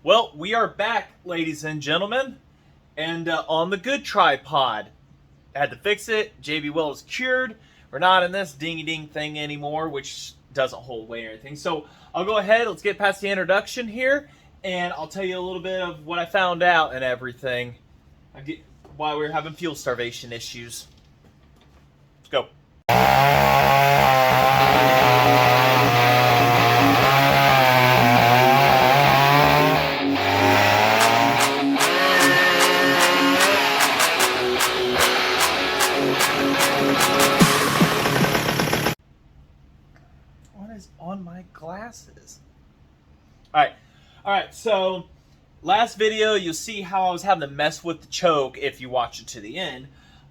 Well, we are back, ladies and gentlemen, and on the good tripod. I had to fix it. JB Well is cured. We're not in this dingy-ding thing anymore, which doesn't hold weight or anything. So I'll go ahead. Let's get past the introduction here, and I'll tell you a little bit of what I found out and everything. Why we're having fuel starvation issues. Let's go. What is on my glasses? All right. So last video, you'll see how I was having to mess with the choke, if you watch it to the end,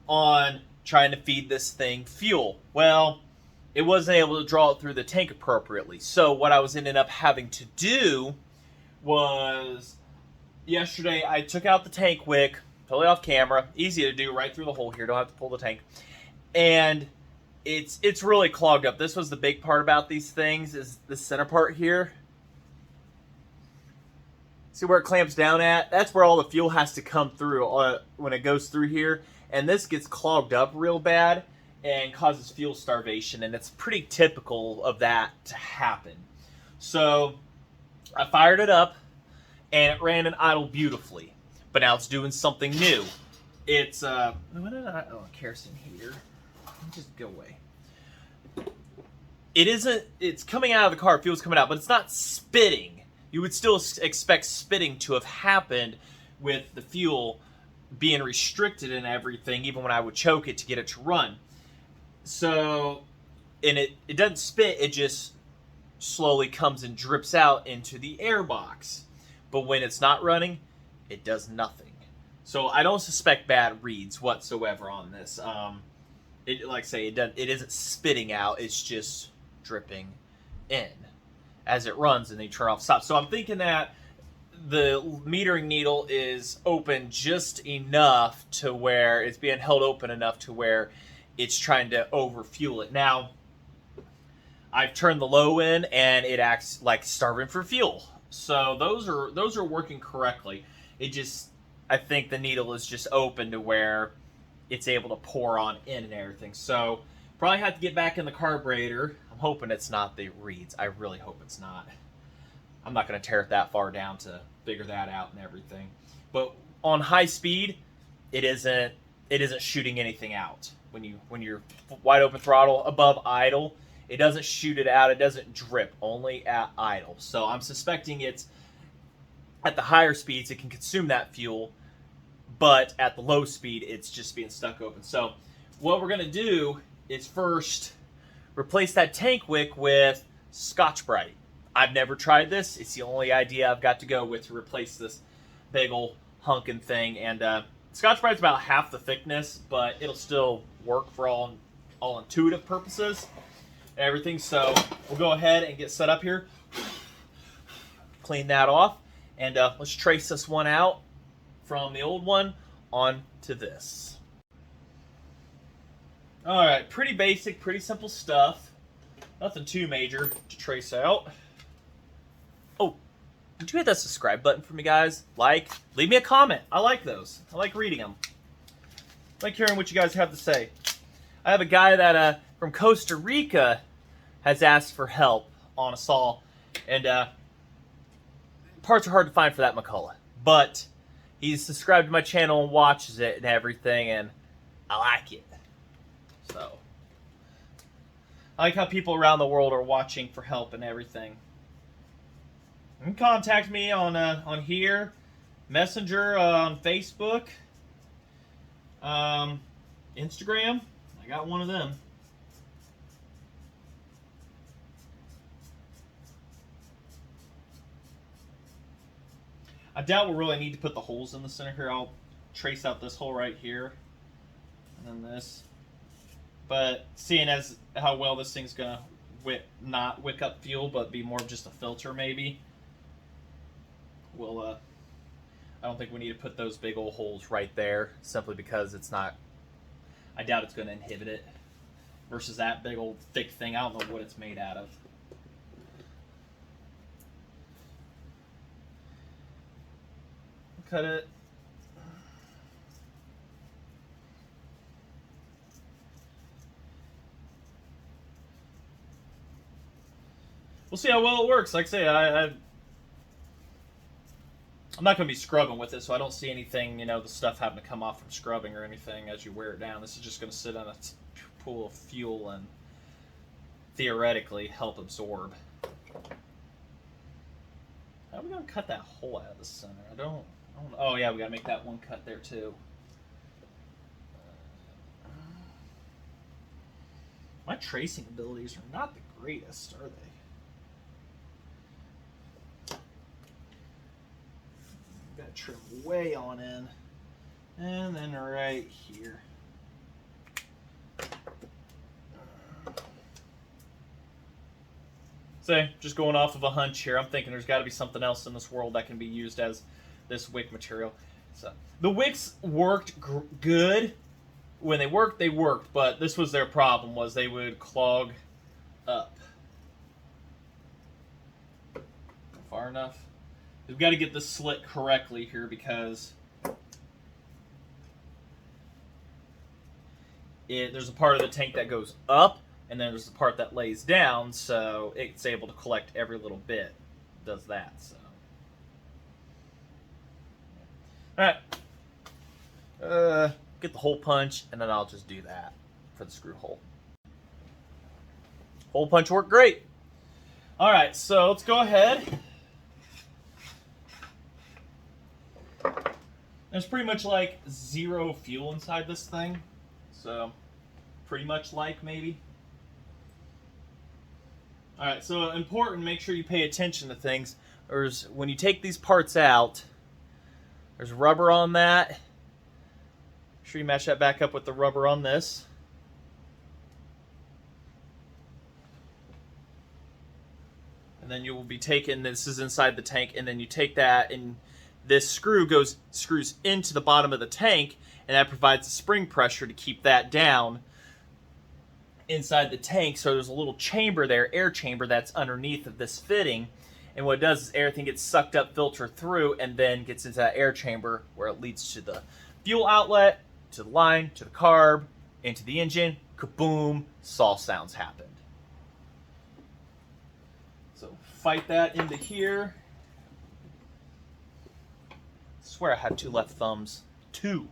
on trying to feed this thing fuel. Well, it wasn't able to draw it through the tank appropriately. So what I was ended up having to do was, yesterday I took out the tank wick, totally off camera, easy to do, right through the hole here, don't have to pull the tank, and it's really clogged up. This was the big part about these things, is the center part here. See where it clamps down at? That's where all the fuel has to come through when it goes through here. And this gets clogged up real bad and causes fuel starvation. And it's pretty typical of that to happen. So I fired it up and it ran and idled beautifully. But now it's doing something new. It's, kerosene heater. Just go away. It's coming out of the car, fuel's coming out, but it's not spitting. You would still expect spitting to have happened with the fuel being restricted and everything, even when I would choke it to get it to run. So, and it doesn't spit, it just slowly comes and drips out into the air box. But when it's not running, it does nothing. So I don't suspect bad reads whatsoever on this. Like I say, it isn't spitting out, it's just dripping in as it runs and they turn off stop. So I'm thinking that the metering needle is open just enough to where it's being held open enough to where it's trying to overfuel it. Now, I've turned the low in and it acts like starving for fuel. So those are working correctly. I think the needle is just open to where it's able to pour on in and everything. So probably have to get back in the carburetor. I'm hoping it's not the reeds. I really hope it's not. I'm not going to tear it that far down to figure that out and everything. But on high speed, it isn't shooting anything out. When you're wide open throttle above idle, it doesn't shoot it out. It doesn't drip, only at idle. So I'm suspecting it's at the higher speeds it can consume that fuel, but at the low speed it's just being stuck open. So what we're going to do is first replace that tank wick with Scott Brite. I've never tried this. It's the only idea I've got to go with to replace this big old hunkin' thing. And Scott Brite's about half the thickness, but it'll still work for all intuitive purposes and everything. So we'll go ahead and get set up here. Clean that off. And let's trace this one out from the old one onto this. Alright, pretty basic, pretty simple stuff. Nothing too major to trace out. Oh, did you hit that subscribe button for me, guys? Leave me a comment. I like those. I like reading them. I like hearing what you guys have to say. I have a guy that from Costa Rica has asked for help on a saw. And parts are hard to find for that McCulloch. But he's subscribed to my channel and watches it and everything, and I like it. So I like how people around the world are watching for help and everything. You can contact me on here, Messenger, on Facebook, Instagram. I got one of them. I doubt we'll really need to put the holes in the center here. I'll trace out this hole right here, and then this. But seeing as how well this thing's gonna not wick up fuel, but be more of just a filter maybe, we'll I don't think we need to put those big old holes right there, simply because it's not, I doubt it's going to inhibit it, versus that big old thick thing. I don't know what it's made out of. cut it. We'll see how well it works. Like I say, I'm not going to be scrubbing with it, so I don't see anything, the stuff having to come off from scrubbing or anything as you wear it down. This is just going to sit on a pool of fuel and theoretically help absorb. How are we going to cut that hole out of the center? I don't know. Oh, yeah, we got to make that one cut there, too. My tracing abilities are not the greatest, are they? Got to trim way on in. And then right here. So, just going off of a hunch here, I'm thinking there's got to be something else in this world that can be used as this wick material. So, the wicks worked good. When they worked, but this was their problem, was they would clog up. Far enough? We've got to get this slit correctly here because there's a part of the tank that goes up, and then there's the part that lays down, so it's able to collect every little bit. It does that, so. Alright. Get the hole punch, and then I'll just do that for the screw hole. Hole punch worked great. Alright, so let's go ahead. There's pretty much like zero fuel inside this thing. So, pretty much like maybe. Alright, so important, make sure you pay attention to things. When you take these parts out, there's rubber on that. Make sure you match that back up with the rubber on this. And then you will be taking, this is inside the tank, and then you take that and this screws into the bottom of the tank, and that provides the spring pressure to keep that down inside the tank. So there's a little chamber there, air chamber, that's underneath of this fitting. And what it does is everything gets sucked up, filtered through, and then gets into that air chamber where it leads to the fuel outlet, to the line, to the carb, into the engine. Kaboom, saw sounds happened. So fight that into here. I swear I had two left thumbs. Two.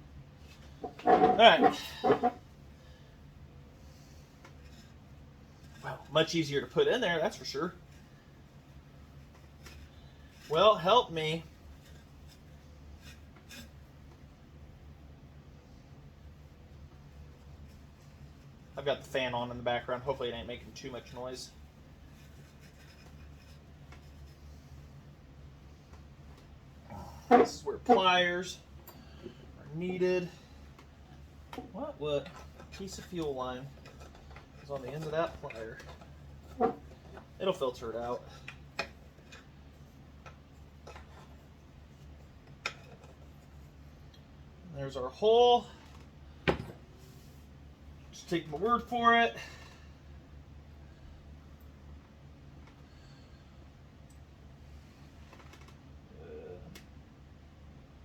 Alright. Wow, much easier to put in there, that's for sure. Well, help me. I've got the fan on in the background. Hopefully it ain't making too much noise. This is where pliers are needed. What piece of fuel line is on the end of that plier? It'll filter it out. There's our hole. Just take my word for it.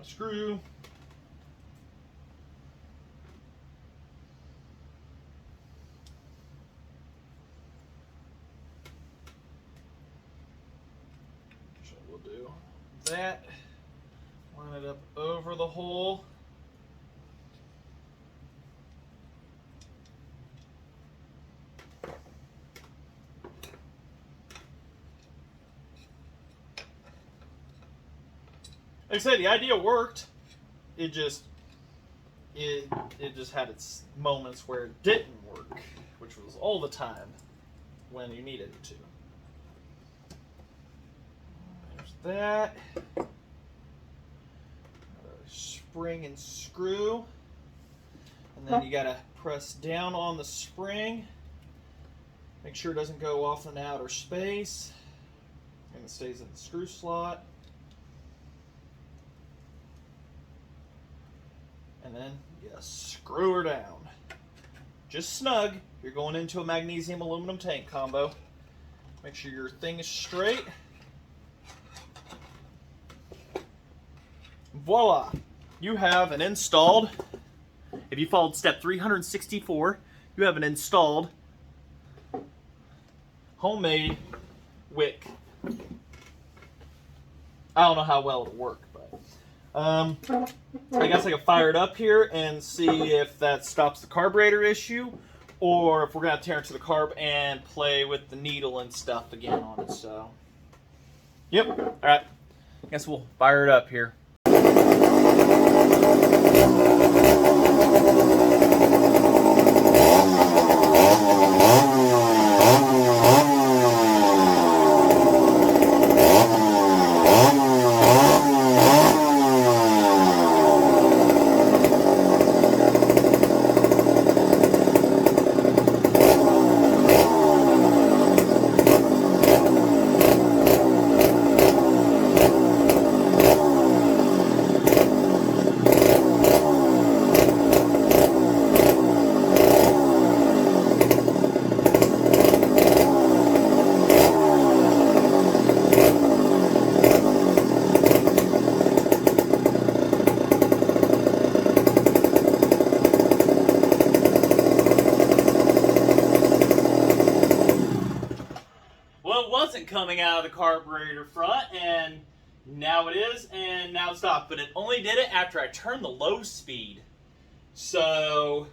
A screw. So we'll do that. Line it up over the hole. Like I said, the idea worked. It just had its moments where it didn't work, which was all the time when you needed it to. There's that. Spring and screw. And then you gotta press down on the spring. Make sure it doesn't go off in outer space. And it stays in the screw slot. And then you screw her down. Just snug. You're going into a magnesium aluminum tank combo. Make sure your thing is straight. voila, you have an installed, if you followed step 364, you have an installed homemade Wick. I don't know how well it'll work, but I guess I can fire it up here and see if that stops the carburetor issue, or if we're going to tear into the carb and play with the needle and stuff again on it. So, yep, all right. I guess we'll fire it up here. Coming out of the carburetor front, and now it is, and now it stopped. But it only did it after I turned the low speed. So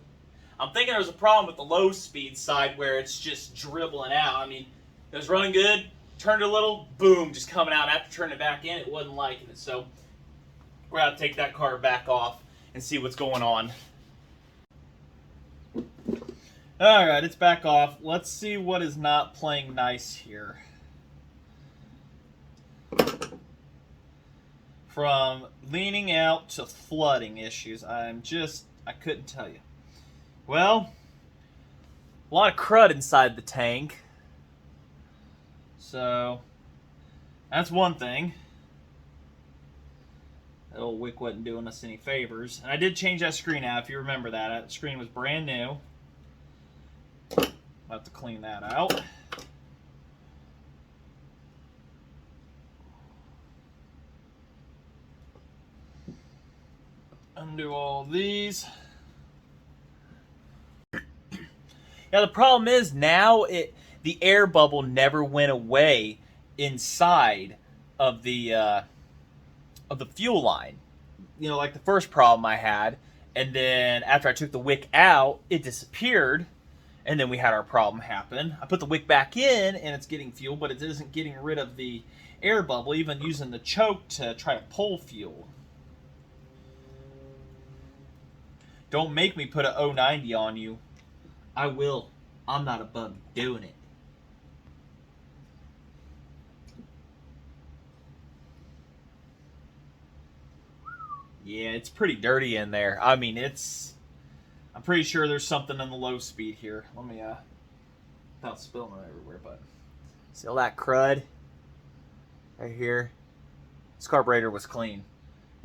I'm thinking there's a problem with the low speed side where it's just dribbling out. I mean, it was running good, turned it a little, boom, just coming out. After turning it back in, it wasn't liking it. So we're going to take that carb back off and see what's going on. Alright, it's back off. Let's see what is not playing nice here. From leaning out to flooding issues, I couldn't tell you. Well, a lot of crud inside the tank. So, that's one thing. That old Wick wasn't doing us any favors. And I did change that screen out, if you remember that. That screen was brand new. I'll have to clean that out. Undo all these. Now the problem is now the air bubble never went away inside of the fuel line. You know, like the first problem I had, and then after I took the Wick out, it disappeared, and then we had our problem happen. I put the Wick back in, and it's getting fuel, but it isn't getting rid of the air bubble, even using the choke to try to pull fuel. Don't make me put a 090 on you. I will. I'm not above doing it. Yeah, it's pretty dirty in there. I mean, I'm pretty sure there's something in the low speed here. Let me, without spilling it everywhere, but see all that crud right here? This carburetor was clean.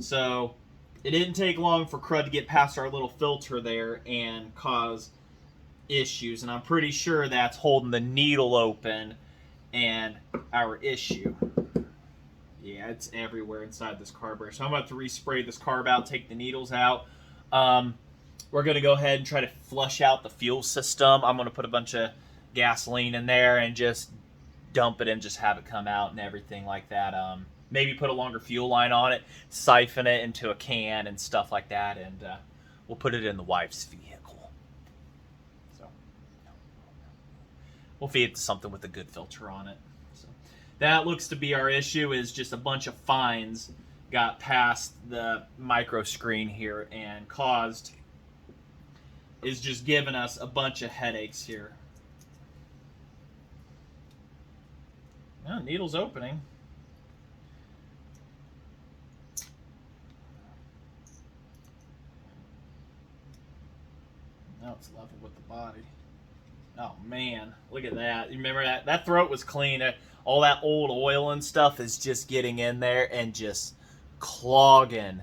So it didn't take long for crud to get past our little filter there and cause issues. And I'm pretty sure that's holding the needle open and our issue. Yeah, it's everywhere inside this carburetor. So I'm about to respray this carb out, take the needles out. We're going to go ahead and try to flush out the fuel system. I'm going to put a bunch of gasoline in there and just dump it and just have it come out and everything like that. Maybe put a longer fuel line on it, siphon it into a can and stuff like that, and we'll put it in the wife's vehicle. So we'll feed it to something with a good filter on it. So that looks to be our issue, is just a bunch of fines got past the micro screen here and is just giving us a bunch of headaches here. Oh, needle's opening. Now it's level with the body. Oh man, look at that. You remember that? That throat was clean. All that old oil and stuff is just getting in there and just clogging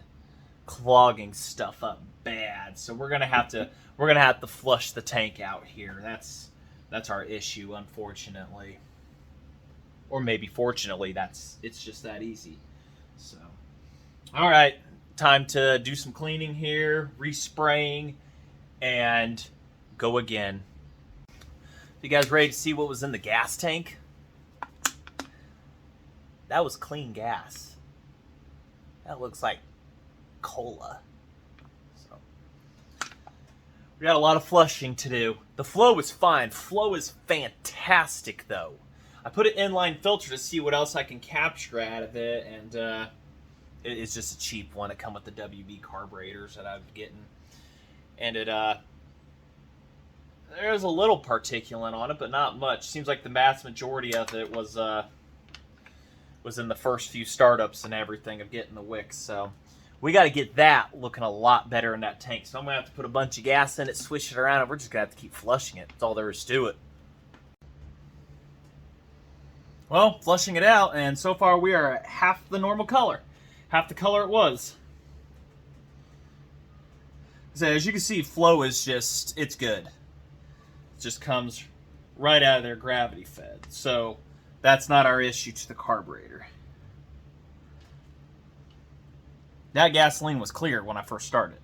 stuff up bad. So we're gonna have to flush the tank out here. That's our issue, unfortunately. Or maybe fortunately, it's just that easy. So, all right, time to do some cleaning here, respraying, and go again. You guys ready to see what was in the gas tank? That was clean gas. That looks like cola. So we got a lot of flushing to do. The flow is fine. Flow is fantastic though. I put an inline filter to see what else I can capture out of it, and it's just a cheap one. It come with the WB carburetors that I'm getting, and there's a little particulate on it, but not much. Seems like the vast majority of it was in the first few startups and everything of getting the Wick. So we got to get that looking a lot better in that tank. So I'm gonna have to put a bunch of gas in it, switch it around, and we're just gonna have to keep flushing it. That's all there is to it. Well, flushing it out, and so far we are at half the normal color. Half the color it was. So as you can see, flow is just, it's good. It just comes right out of there gravity fed. So that's not our issue to the carburetor. That gasoline was clear when I first started.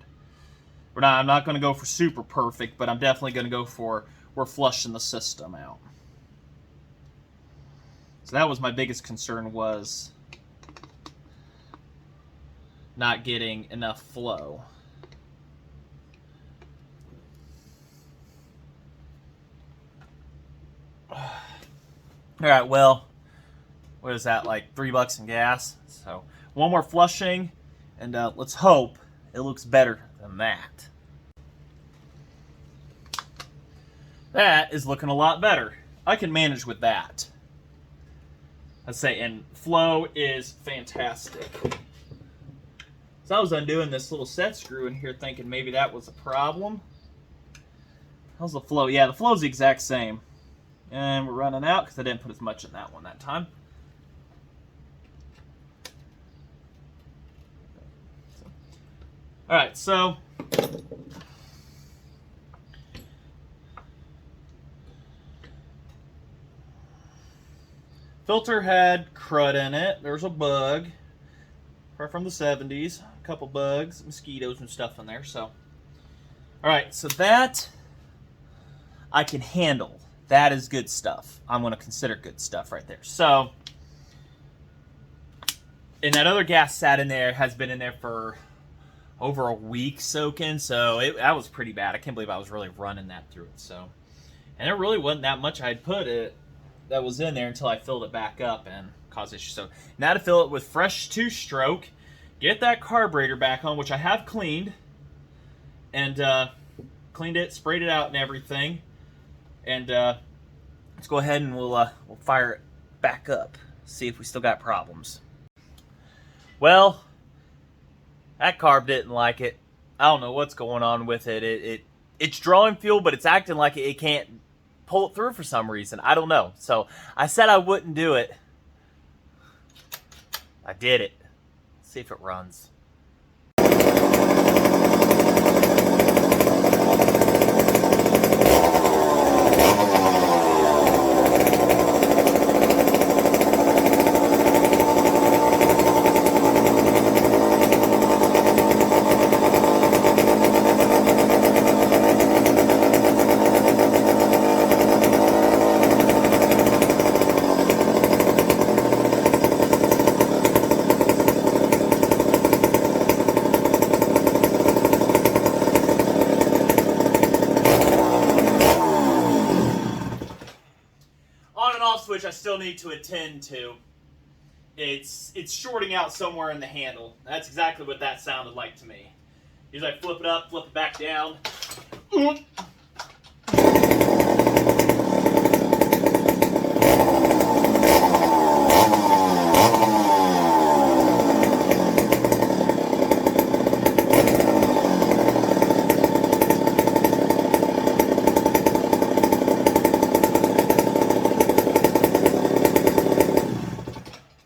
I'm not going to go for super perfect, but I'm definitely going to go for we're flushing the system out. So that was my biggest concern, was not getting enough flow. Alright, well, what is that, like $3 in gas? So one more flushing, and let's hope it looks better than that. That is looking a lot better. I can manage with that. Let's say, and flow is fantastic. So I was undoing this little set screw in here thinking maybe that was a problem. How's the flow? Yeah, the flow's the exact same. And we're running out because I didn't put as much in that one that time. Alright, so filter had crud in it. There was a bug. From the 70s. A couple bugs, mosquitoes and stuff in there. So, alright, so that I can handle. That is good stuff. I'm going to consider good stuff right there. So, and that other gas sat in there, has been in there for over a week soaking. So that was pretty bad. I can't believe I was really running that through it. So, and there really wasn't that much I'd put it that was in there until I filled it back up and caused issues. So now to fill it with fresh 2-stroke, get that carburetor back on, which I have cleaned, and cleaned it, sprayed it out and everything, and let's go ahead and we'll fire it back up, see if we still got problems. Well, that carb didn't like it. I don't know what's going on with it. It's drawing fuel, but it's acting like it can't pull it through for some reason. I don't know. So I said I wouldn't do it. I did it. Let's see if it runs. Switch I still need to attend to. It's shorting out somewhere in the handle. That's exactly what that sounded like to me. Usually I flip it up, flip it back down.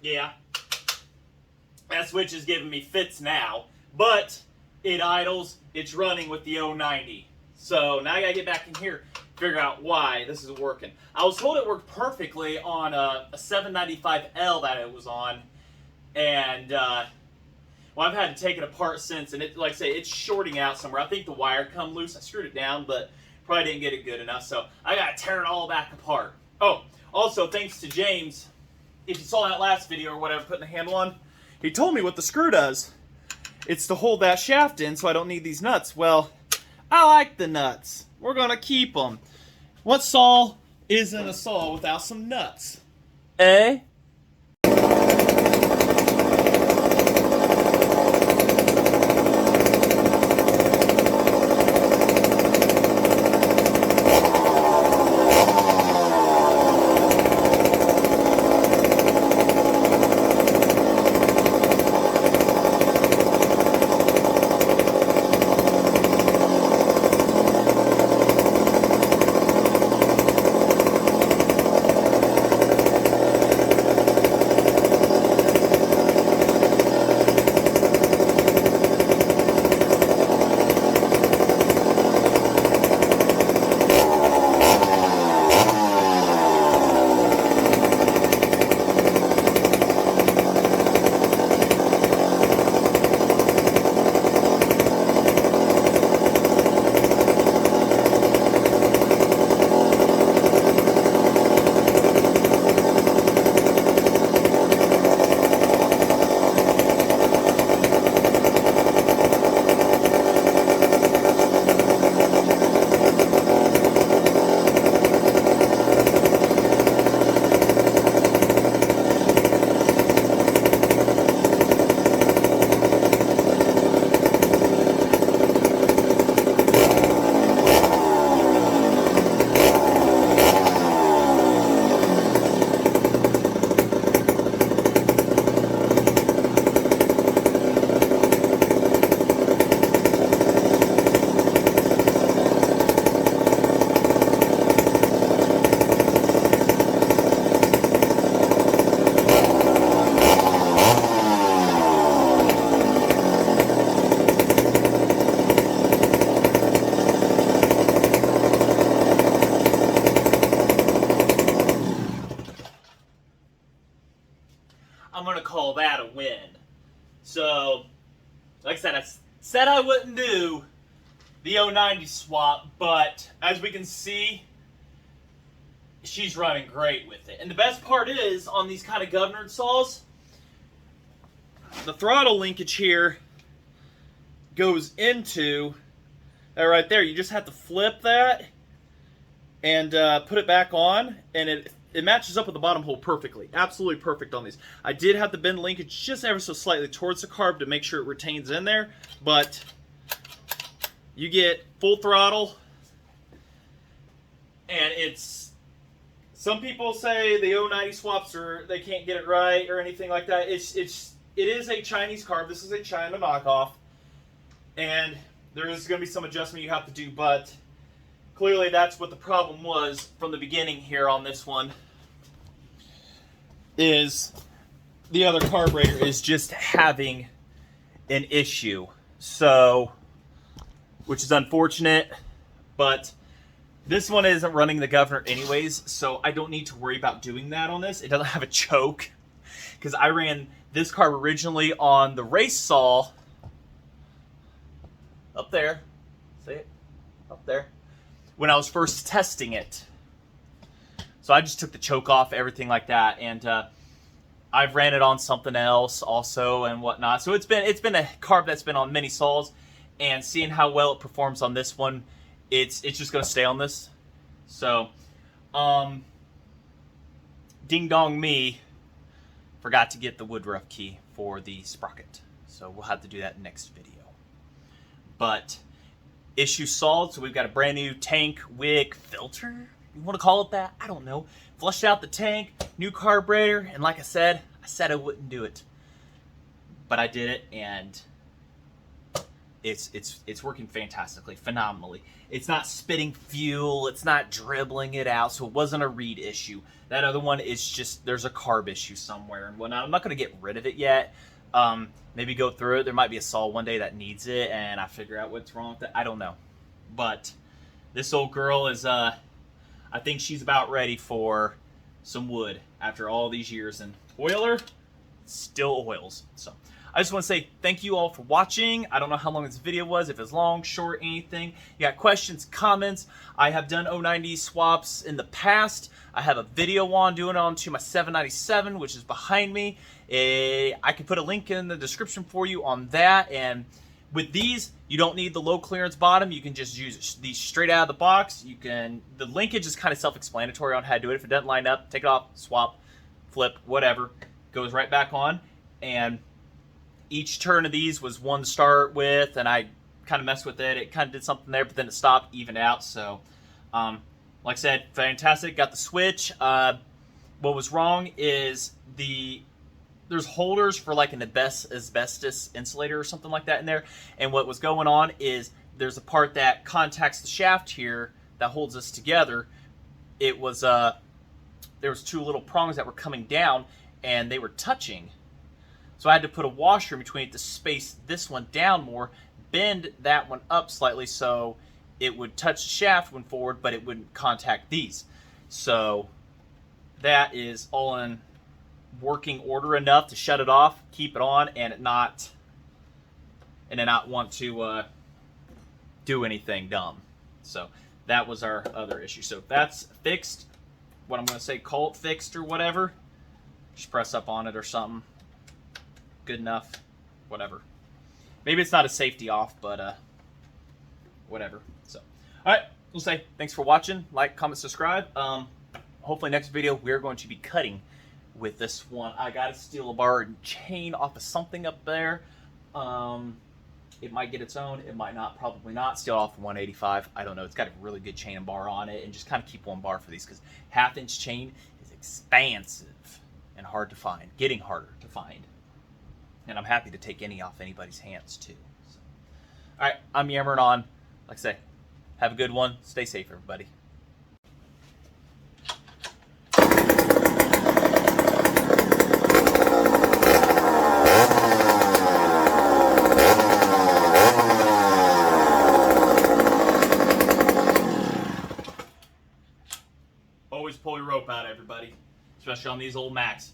Yeah, that switch is giving me fits now, but it idles, it's running with the 090. So now I gotta get back in here, figure out why this is working. I was told it worked perfectly on a 795L that it was on, and well, Well, I've had to take it apart since, and it, like I say, it's shorting out somewhere. I think the wire come loose. I screwed it down, but probably didn't get it good enough, so I gotta tear it all back apart. Oh, also, thanks to James, if you saw that last video or whatever, putting the handle on, he told me what the screw does. It's to hold that shaft in so I don't need these nuts. Well, I like the nuts. We're gonna keep them. What saw isn't a saw without some nuts? Eh? I'm going to call that a win. So, like I said I wouldn't do the 090 swap, but as we can see, she's running great with it. And the best part is, on these kind of governor saws, the throttle linkage here goes into that right there. You just have to flip that and put it back on, and it matches up with the bottom hole perfectly. Absolutely perfect on these. I did have to bend linkage just ever so slightly towards the carb to make sure it retains in there, but you get full throttle, and it's, some people say the 090 swaps they can't get it right or anything like that. It is a Chinese carb. This is a China knockoff, and there is going to be some adjustment you have to do, but clearly that's what the problem was from the beginning here on this one, is the other carburetor is just having an issue. So, which is unfortunate, but this one isn't running the governor anyways, so I don't need to worry about doing that on this. It doesn't have a choke, because I ran this carb originally on the race saw up there. See it? Up there. When I was first testing it. So I just took the choke off, everything like that, and I've ran it on something else also and whatnot. So it's been a carb that's been on many saws, and seeing how well it performs on this one, it's just gonna stay on this. So, ding dong me, forgot to get the woodruff key for the sprocket. So we'll have to do that next video. But issue solved, so we've got a brand new tank, wick, filter, you want to call it that? I don't know. Flushed out the tank, new carburetor, and like I said I wouldn't do it. But I did it, and it's working fantastically, phenomenally. It's not spitting fuel, it's not dribbling it out, so it wasn't a reed issue. That other one is just, there's a carb issue somewhere and whatnot. I'm not going to get rid of it yet. Maybe go through it. There might be a saw one day that needs it, and I figure out what's wrong with it. I don't know. But this old girl is, I think she's about ready for some wood after all these years. And oiler still oils. So I just want to say thank you all for watching. I don't know how long this video was, if it's long, short, anything. You got questions, comments. I have done 090 swaps in the past. I have a video on doing it onto my 797, which is behind me. I can put a link in the description for you on that. And with these, you don't need the low clearance bottom. You can just use these straight out of the box. The linkage is kind of self-explanatory on how to do it. If it doesn't line up, take it off, swap, flip, whatever. Goes right back on. And each turn of these was one to start with, and I kind of messed with it. It kind of did something there, but then it stopped, evened out. So, like I said, fantastic. Got the switch. What was wrong is there's holders for like an asbestos insulator or something like that in there. And what was going on is there's a part that contacts the shaft here that holds us together. It was there was two little prongs that were coming down, and they were touching. So I had to put a washer in between it to space this one down more, bend that one up slightly so it would touch the shaft when forward, but it wouldn't contact these. So that is all in working order enough to shut it off, keep it on, and then not want to do anything dumb. So that was our other issue. So that's fixed. What I'm going to say, call it fixed or whatever. Just press up on it or something. Good enough. Whatever. Maybe it's not a safety off, but whatever. So, all right. We'll say thanks for watching. Like, comment, subscribe. Hopefully next video we're going to be cutting with this one. I got to steal a bar and chain off of something up there. It might get its own. It might not. Probably not. Steal off of 185. I don't know. It's got a really good chain and bar on it, and just kind of keep one bar for these because 1/2-inch chain is expansive and hard to find. Getting harder to find. And I'm happy to take any off anybody's hands too. So, all right, I'm yammering on. Like I say, have a good one. Stay safe, everybody. Always pull your rope out, everybody, especially on these old Macs.